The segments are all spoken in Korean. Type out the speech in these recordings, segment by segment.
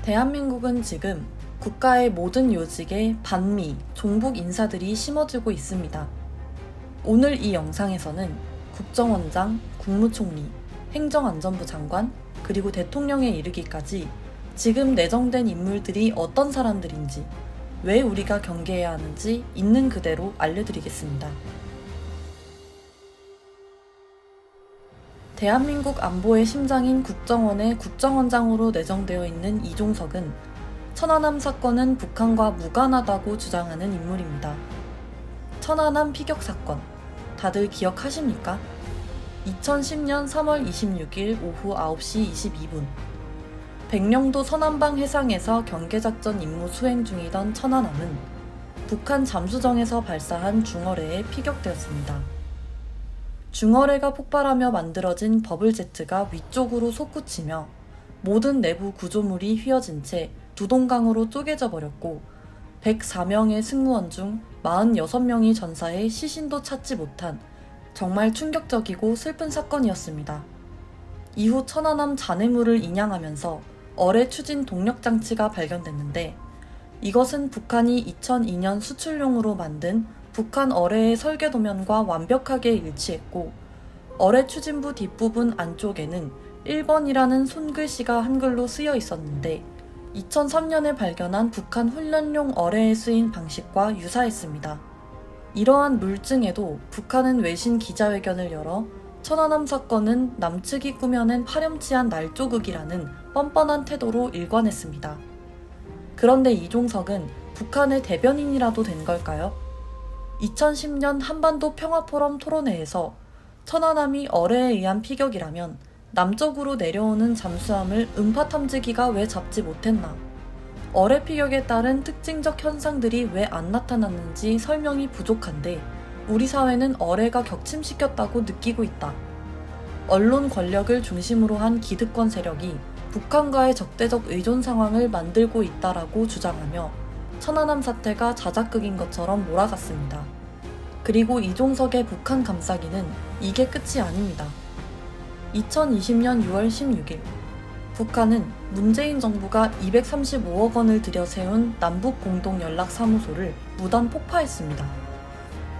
대한민국은 지금 국가의 모든 요직에 반미, 종북 인사들이 심어지고 있습니다. 오늘 이 영상에서는 국정원장, 국무총리, 행정안전부 장관, 그리고 대통령에 이르기까지 지금 내정된 인물들이 어떤 사람들인지, 왜 우리가 경계해야 하는지 있는 그대로 알려드리겠습니다. 대한민국 안보의 심장인 국정원의 국정원장으로 내정되어 있는 이종석은 천안함 사건은 북한과 무관하다고 주장하는 인물입니다. 천안함 피격 사건, 다들 기억하십니까? 2010년 3월 26일 오후 9시 22분, 백령도 서남방 해상에서 경계작전 임무 수행 중이던 천안함은 북한 잠수정에서 발사한 중어뢰에 피격되었습니다. 중어뢰가 폭발하며 만들어진 버블제트가 위쪽으로 솟구치며 모든 내부 구조물이 휘어진 채 두동강으로 쪼개져 버렸고 104명의 승무원 중 46명이 전사해 시신도 찾지 못한 정말 충격적이고 슬픈 사건이었습니다. 이후 천안함 잔해물을 인양하면서 어뢰 추진 동력 장치가 발견됐는데 이것은 북한이 2002년 수출용으로 만든 북한 어뢰의 설계 도면과 완벽하게 일치했고 어뢰 추진부 뒷부분 안쪽에는 1번이라는 손글씨가 한글로 쓰여 있었는데 2003년에 발견한 북한 훈련용 어뢰에 쓰인 방식과 유사했습니다. 이러한 물증에도 북한은 외신 기자회견을 열어 천안함 사건은 남측이 꾸며낸 파렴치한 날조극이라는 뻔뻔한 태도로 일관했습니다. 그런데 이종석은 북한의 대변인이라도 된 걸까요? 2010년 한반도 평화포럼 토론회에서 천안함이 어뢰에 의한 피격이라면 남쪽으로 내려오는 잠수함을 음파 탐지기가 왜 잡지 못했나? 어뢰 피격에 따른 특징적 현상들이 왜 안 나타났는지 설명이 부족한데 우리 사회는 어뢰가 격침시켰다고 느끼고 있다. 언론 권력을 중심으로 한 기득권 세력이 북한과의 적대적 의존 상황을 만들고 있다라고 주장하며 천안함 사태가 자작극인 것처럼 몰아갔습니다. 그리고 이종석의 북한 감싸기는 이게 끝이 아닙니다. 2020년 6월 16일, 북한은 문재인 정부가 235억 원을 들여 세운 남북공동연락사무소를 무단 폭파했습니다.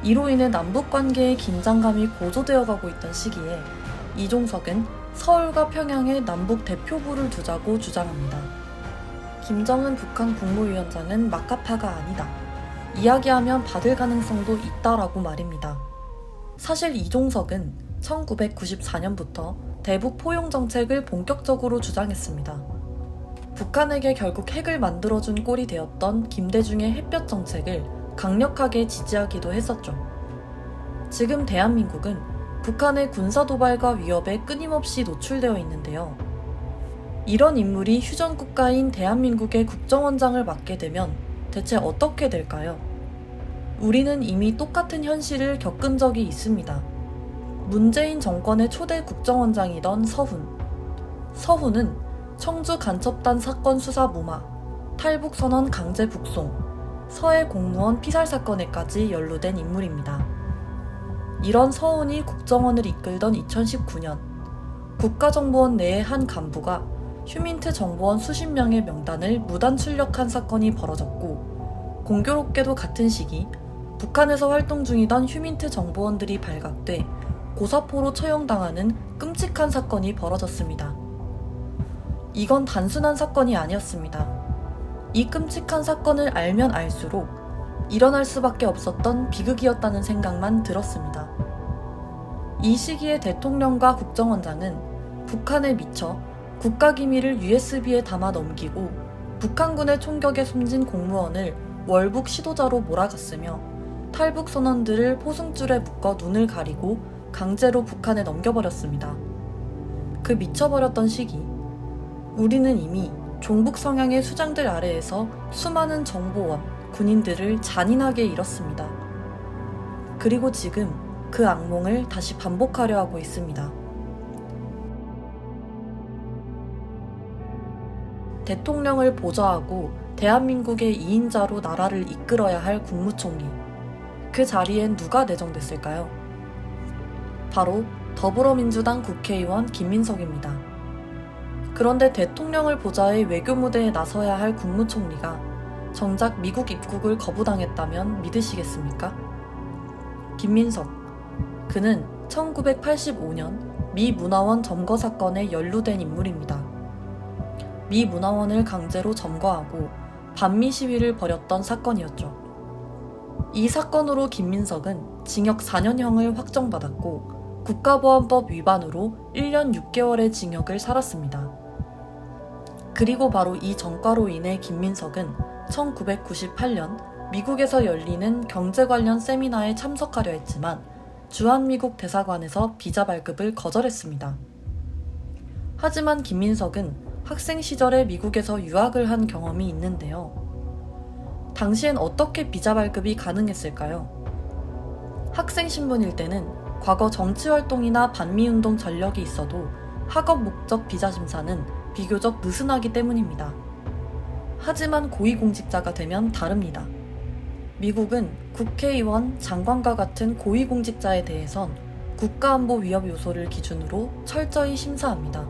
이로 인해 남북관계의 긴장감이 고조되어 가고 있던 시기에 이종석은 서울과 평양에 남북 대표부를 두자고 주장합니다. 김정은 북한 국무위원장은 막가파가 아니다. 이야기하면 받을 가능성도 있다라고 말입니다. 사실 이종석은 1994년부터 대북 포용 정책을 본격적으로 주장했습니다. 북한에게 결국 핵을 만들어준 꼴이 되었던 김대중의 햇볕 정책을 강력하게 지지하기도 했었죠. 지금 대한민국은 북한의 군사 도발과 위협에 끊임없이 노출되어 있는데요. 이런 인물이 휴전 국가인 대한민국의 국정원장을 맡게 되면 대체 어떻게 될까요? 우리는 이미 똑같은 현실을 겪은 적이 있습니다. 문재인 정권의 초대 국정원장이던 서훈. 서훈은 청주 간첩단 사건 수사 무마, 탈북선언 강제 북송, 서해 공무원 피살 사건에까지 연루된 인물입니다. 이런 서훈이 국정원을 이끌던 2019년, 국가정보원 내의 한 간부가 휴민트 정보원 수십 명의 명단을 무단 출력한 사건이 벌어졌고 공교롭게도 같은 시기 북한에서 활동 중이던 휴민트 정보원들이 발각돼 고사포로 처형당하는 끔찍한 사건이 벌어졌습니다. 이건 단순한 사건이 아니었습니다. 이 끔찍한 사건을 알면 알수록 일어날 수밖에 없었던 비극이었다는 생각만 들었습니다. 이 시기에 대통령과 국정원장은 북한에 미쳐 국가기밀을 USB에 담아 넘기고 북한군의 총격에 숨진 공무원을 월북 시도자로 몰아갔으며 탈북 선원들을 포승줄에 묶어 눈을 가리고 강제로 북한에 넘겨버렸습니다. 그 미쳐버렸던 시기, 우리는 이미 종북 성향의 수장들 아래에서 수많은 정보원, 군인들을 잔인하게 잃었습니다. 그리고 지금 그 악몽을 다시 반복하려 하고 있습니다. 대통령을 보좌하고 대한민국의 2인자로 나라를 이끌어야 할 국무총리. 그 자리엔 누가 내정됐을까요? 바로 더불어민주당 국회의원 김민석입니다. 그런데 대통령을 보좌해 외교 무대에 나서야 할 국무총리가 정작 미국 입국을 거부당했다면 믿으시겠습니까? 김민석. 그는 1985년 미 문화원 점거 사건에 연루된 인물입니다. 미 문화원을 강제로 점거하고 반미 시위를 벌였던 사건이었죠. 이 사건으로 김민석은 징역 4년형을 확정받았고 국가보안법 위반으로 1년 6개월의 징역을 살았습니다. 그리고 바로 이 전과로 인해 김민석은 1998년 미국에서 열리는 경제 관련 세미나에 참석하려 했지만 주한미국 대사관에서 비자 발급을 거절했습니다. 하지만 김민석은 학생 시절에 미국에서 유학을 한 경험이 있는데요. 당시엔 어떻게 비자 발급이 가능했을까요? 학생 신분일 때는 과거 정치활동이나 반미운동 전력이 있어도 학업 목적 비자 심사는 비교적 느슨하기 때문입니다. 하지만 고위공직자가 되면 다릅니다. 미국은 국회의원, 장관과 같은 고위공직자에 대해선 국가안보 위협 요소를 기준으로 철저히 심사합니다.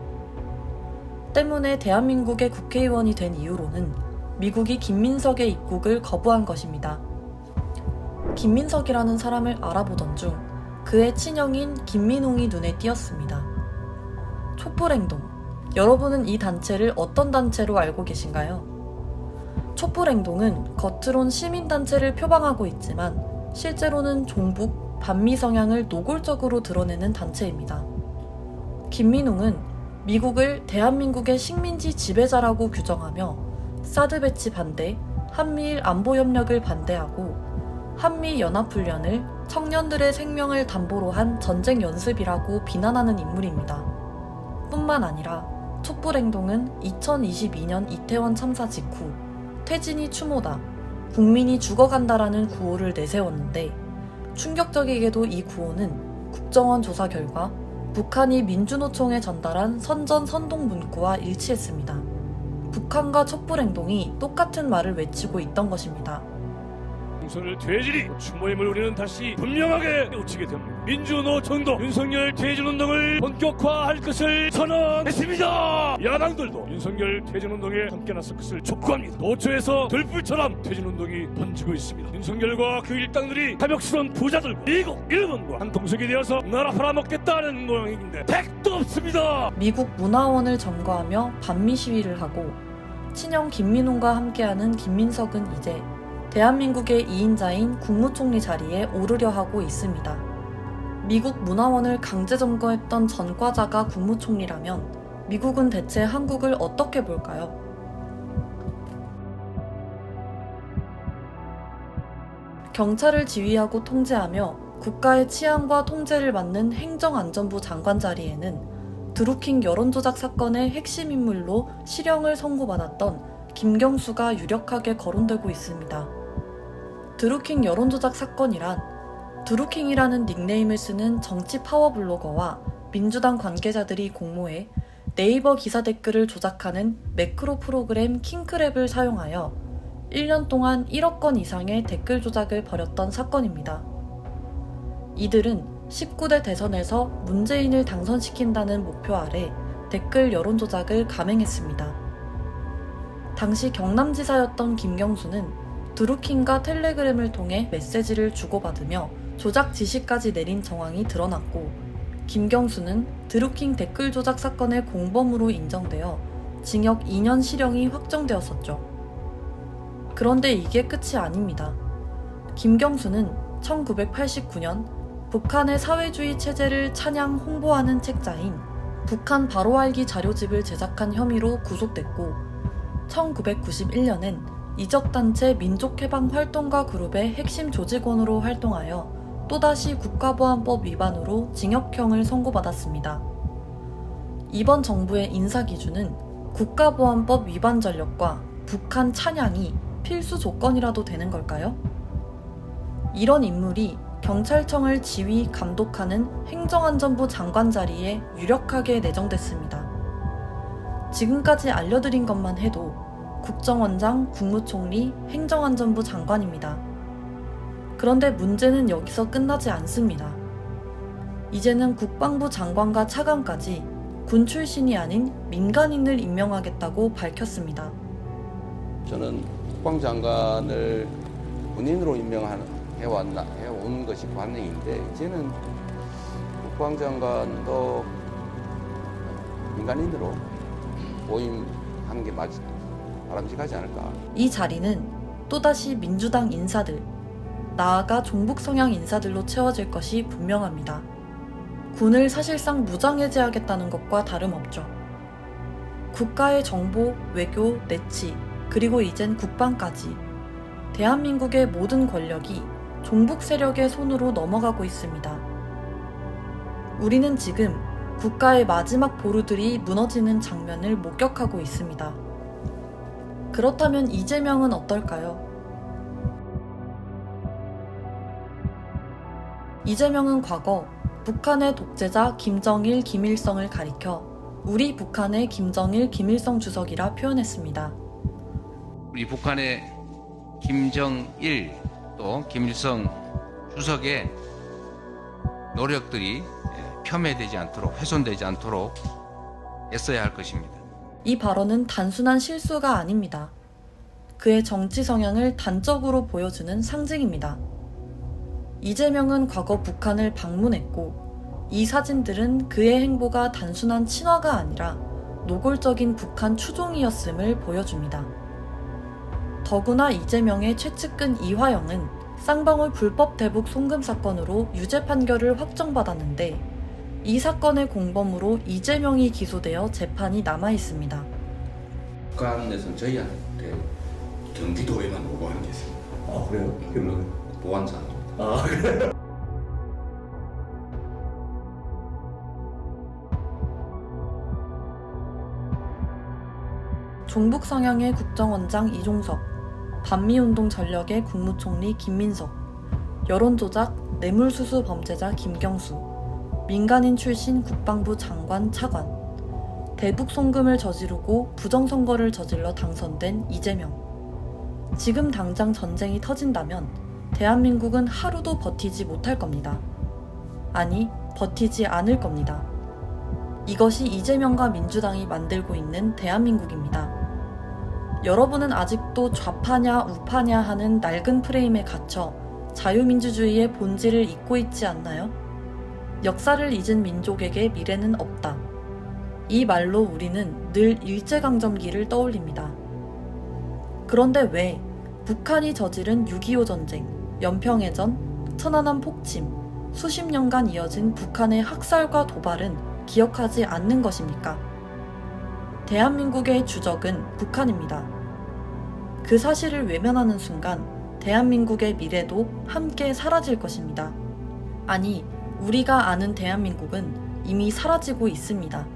때문에 대한민국의 국회의원이 된 이유로는 미국이 김민석의 입국을 거부한 것입니다. 김민석이라는 사람을 알아보던 중 그의 친형인 김민웅이 눈에 띄었습니다. 촛불행동. 여러분은 이 단체를 어떤 단체로 알고 계신가요? 촛불행동은 겉으론 시민단체를 표방하고 있지만 실제로는 종북, 반미 성향을 노골적으로 드러내는 단체입니다. 김민웅은 미국을 대한민국의 식민지 지배자라고 규정하며 사드 배치 반대, 한미일 안보협력을 반대하고 한미연합훈련을 청년들의 생명을 담보로 한 전쟁 연습이라고 비난하는 인물입니다. 뿐만 아니라 촛불행동은 2022년 이태원 참사 직후 퇴진이 추모다, 국민이 죽어간다라는 구호를 내세웠는데 충격적이게도 이 구호는 국정원 조사 결과 북한이 민주노총에 전달한 선전 선동 문구와 일치했습니다. 북한과 촛불행동이 똑같은 말을 외치고 있던 것입니다. 총선을 퇴진이 추모임을 우리는 다시 분명하게 외치게 됩니다. 민주노총도 윤석열 퇴진운동을 본격화할 것을 선언했습니다. 야당들도 윤석열 퇴진운동에 함께 나설 것을 촉구합니다. 도처에서 들불처럼 퇴진운동이 번지고 있습니다. 윤석열과 그 일당들이 탐욕스러운 부자들과 미국, 일본과 한 동석이 되어서 나라 팔아먹겠다는 모양인데 택도 없습니다. 미국 문화원을 점거하며 반미 시위를 하고 친형 김민웅과 함께하는 김민석은 이제 대한민국의 2인자인 국무총리 자리에 오르려 하고 있습니다. 미국 문화원을 강제 점거했던 전과자가 국무총리라면 미국은 대체 한국을 어떻게 볼까요? 경찰을 지휘하고 통제하며 국가의 치안과 통제를 맡는 행정안전부 장관 자리에는 드루킹 여론조작 사건의 핵심 인물로 실형을 선고받았던 김경수가 유력하게 거론되고 있습니다. 드루킹 여론조작 사건이란 드루킹이라는 닉네임을 쓰는 정치 파워블로거와 민주당 관계자들이 공모해 네이버 기사 댓글을 조작하는 매크로 프로그램 킹크랩을 사용하여 1년 동안 1억 건 이상의 댓글 조작을 벌였던 사건입니다. 이들은 19대 대선에서 문재인을 당선시킨다는 목표 아래 댓글 여론조작을 감행했습니다. 당시 경남지사였던 김경수는 드루킹과 텔레그램을 통해 메시지를 주고받으며 조작 지시까지 내린 정황이 드러났고 김경수는 드루킹 댓글 조작 사건의 공범으로 인정되어 징역 2년 실형이 확정되었었죠. 그런데 이게 끝이 아닙니다. 김경수는 1989년 북한의 사회주의 체제를 찬양 홍보하는 책자인 북한 바로 알기 자료집을 제작한 혐의로 구속됐고 1991년엔 이적단체 민족해방활동가 그룹의 핵심 조직원으로 활동하여 또다시 국가보안법 위반으로 징역형을 선고받았습니다. 이번 정부의 인사기준은 국가보안법 위반 전력과 북한 찬양이 필수 조건이라도 되는 걸까요? 이런 인물이 경찰청을 지휘, 감독하는 행정안전부 장관 자리에 유력하게 내정됐습니다. 지금까지 알려드린 것만 해도 국정원장, 국무총리, 행정안전부 장관입니다. 그런데 문제는 여기서 끝나지 않습니다. 이제는 국방부 장관과 차관까지 군 출신이 아닌 민간인을 임명하겠다고 밝혔습니다. 저는 국방장관을 군인으로 해온 것이 관행인데 이제는 국방장관도 민간인으로 보임하는 게 바람직하지 않을까. 이 자리는 또다시 민주당 인사들, 나아가 종북 성향 인사들로 채워질 것이 분명합니다. 군을 사실상 무장해제하겠다는 것과 다름없죠. 국가의 정보, 외교, 내치, 그리고 이젠 국방까지 대한민국의 모든 권력이 종북 세력의 손으로 넘어가고 있습니다. 우리는 지금 국가의 마지막 보루들이 무너지는 장면을 목격하고 있습니다. 그렇다면 이재명은 어떨까요? 이재명은 과거 북한의 독재자 김정일, 김일성을 가리켜 우리 북한의 김정일, 김일성 주석이라 표현했습니다. 우리 북한의 김정일 또 김일성 주석의 노력들이 폄훼되지 않도록, 훼손되지 않도록 애써야 할 것입니다. 이 발언은 단순한 실수가 아닙니다. 그의 정치 성향을 단적으로 보여주는 상징입니다. 이재명은 과거 북한을 방문했고 이 사진들은 그의 행보가 단순한 친화가 아니라 노골적인 북한 추종이었음을 보여줍니다. 더구나 이재명의 최측근 이화영은 쌍방울 불법 대북 송금 사건으로 유죄 판결을 확정받았는데 이 사건의 공범으로 이재명이 기소되어 재판이 남아 있습니다. 북한에서는 저희한테 경기도에만 오고한 게 있습니다. 아 그래요? 그러면 보안사. 아 그래? 종북 성향의 국정원장 이종석, 반미운동 전력의 국무총리 김민석, 여론조작, 뇌물수수 범죄자 김경수, 민간인 출신 국방부 장관 차관, 대북 송금을 저지르고 부정선거를 저질러 당선된 이재명. 지금 당장 전쟁이 터진다면 대한민국은 하루도 버티지 못할 겁니다. 아니, 버티지 않을 겁니다. 이것이 이재명과 민주당이 만들고 있는 대한민국입니다. 여러분은 아직도 좌파냐 우파냐 하는 낡은 프레임에 갇혀 자유민주주의의 본질을 잊고 있지 않나요? 역사를 잊은 민족에게 미래는 없다. 이 말로 우리는 늘 일제강점기를 떠올립니다. 그런데 왜 북한이 저지른 6.25 전쟁, 연평해전, 천안함 폭침, 수십 년간 이어진 북한의 학살과 도발은 기억하지 않는 것입니까? 대한민국의 주적은 북한입니다. 그 사실을 외면하는 순간 대한민국의 미래도 함께 사라질 것입니다. 아니, 우리가 아는 대한민국은 이미 사라지고 있습니다.